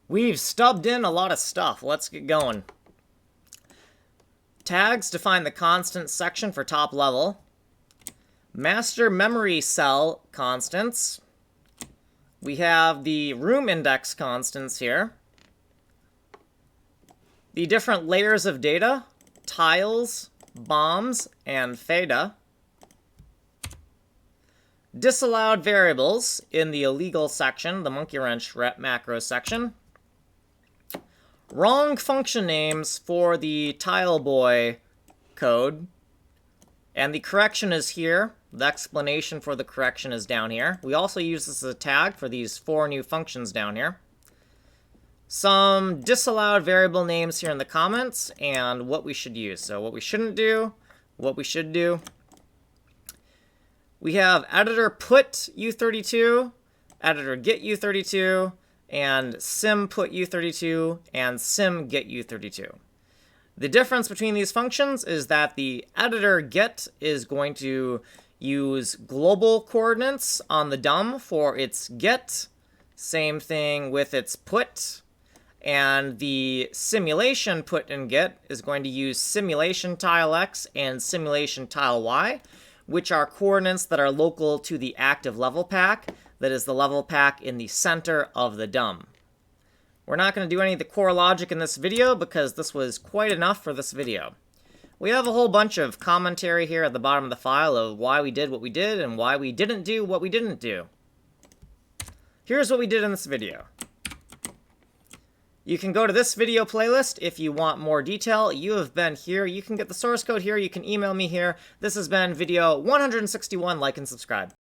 We've stubbed in a lot of stuff. Let's get going. Tags define the constant section for top level. Master memory cell constants. We have the room index constants here. The different layers of data, tiles, bombs, and theta. Disallowed variables in the illegal section, the monkey wrench macro section. Wrong function names for the TileBoi code. And the correction is here. The explanation for the correction is down here. We also use this as a tag for these 4 new functions down here. Some disallowed variable names here in the comments, and what we should use. So what we shouldn't do, what we should do. We have editor put u32, editor get u32, and sim put u32, and sim get u32. The difference between these functions is that the editor get is going to use global coordinates on the DOM for its get. Same thing with its put. And the simulation put and get is going to use simulation tile x and simulation tile y, which are coordinates that are local to the active level pack, that is the level pack in the center of the DOM. We're not going to do any of the core logic in this video because this was quite enough for this video. We have a whole bunch of commentary here at the bottom of the file of why we did what we did and why we didn't do what we didn't do. Here's what we did in this video. You can go to this video playlist if you want more detail. You have been here. You can get the source code here. You can email me here. This has been video 161. Like and subscribe.